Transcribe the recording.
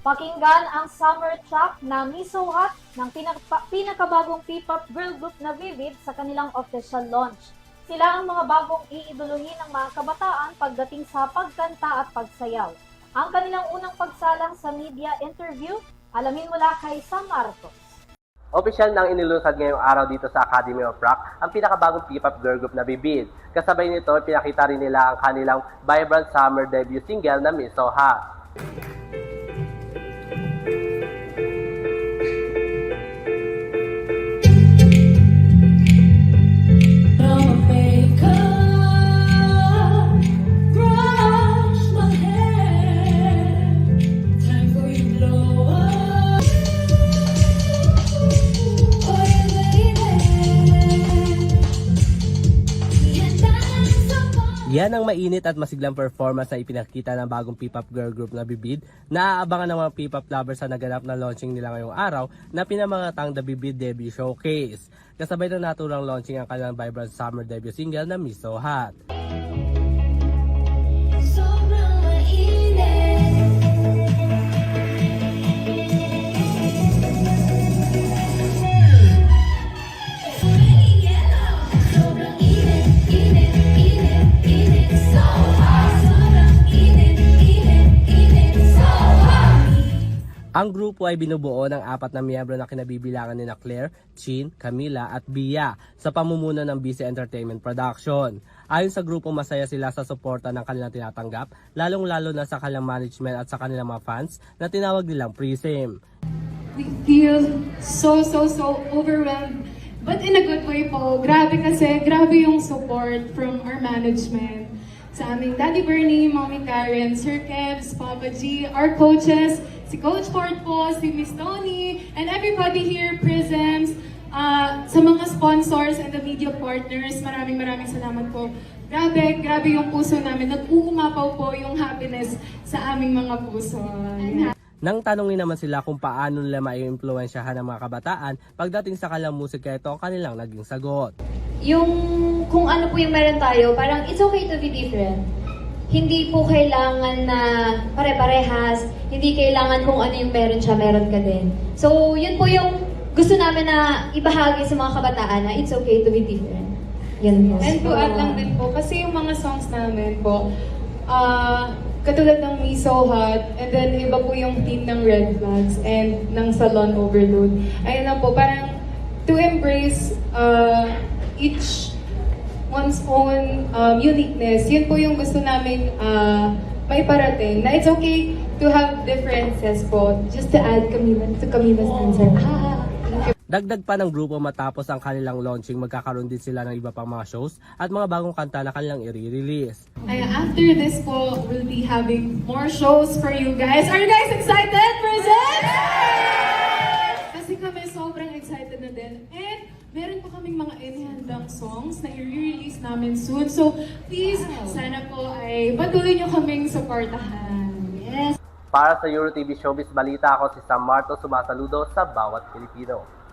Pakinggan ang summer track na Miso Hot ng pinakabagong P-pop girl group na Vivid sa kanilang official launch. Sila ang mga bagong iiduluhin ng mga kabataan pagdating sa pagkanta at pagsayaw. Ang kanilang unang pagsalang sa media interview, alamin mula kay Sam Marcos. Opisyal nang inilunsad ngayong araw dito sa Academy of Rock ang pinakabagong P-pop girl group na Vivid. Kasabay nito, pinakita rin nila ang kanilang vibrant summer debut single na Miso Hot. Yan ang mainit at masiglang performance na ipinakita ng bagong P-pop girl group na Vivid na aabangan ng mga P-pop lovers sa naganap na launching nila ngayong araw na pinamangatang The Vivid Debut Showcase. Kasabay na naturang launching ang kanilang vibrant summer debut single na Miso Hot. Ang grupo ay binubuo ng 4 na miyembro na kinabibilangan ni Claire, Chin, Camila at Bia sa pamumuno ng BC Entertainment Production. Ayon sa grupo, masaya sila sa suporta ng kanilang tinatanggap, lalong-lalo na sa kanilang management at sa kanilang mga fans na tinawag nilang Prism. We feel so overwhelmed, but in a good way po. Grabe yung support from our management. Sa aming Daddy Bernie, Mommy Karen, Sir Kevs, Papa G, our coaches, si Coach Ford po, si Miss Tony, and everybody here, Prisms, sa mga sponsors and the media partners, maraming salamat po. Grabe yung puso namin. Nag-uumapaw po yung happiness sa aming mga puso. Nang tanongin naman sila kung paano nila mai-impluwensyahan ng mga kabataan pagdating sa kanilang musika, ito ang kanilang naging sagot. Yung kung ano po yung meron tayo, parang it's okay to be different. Hindi po kailangan na pare-parehas, hindi kailangan kung ano yung meron siya, meron ka din. So, yun po yung gusto namin na ibahagi sa mga kabataan na it's okay to be different. Yun po. And to add lang din po, kasi yung mga songs namin po, katulad ng Miso Hot, and then iba po yung theme ng Red Flags and ng Salon Overload. Ayun na po, parang to embrace each one's own uniqueness. Yun po yung gusto namin may parating. Na it's okay to have differences po. Just to add Camila's answer. Dagdag pa ng grupo matapos ang kanilang launching, magkakaroon din sila ng iba pang mga shows at mga bagong kanta na kanilang i-release. After this po, we'll be having more shows for you guys. Are you guys excited? Present? Kasi kami sobrang excited na din. And meron pa kaming mga inhandang songs na i-release namin soon. So please, sana po ay patuloy nyo kaming supportahan. Yes. Para sa EuroTV Showbiz Balita, ako si Sam Marcos, sumasaludo sa bawat Pilipino.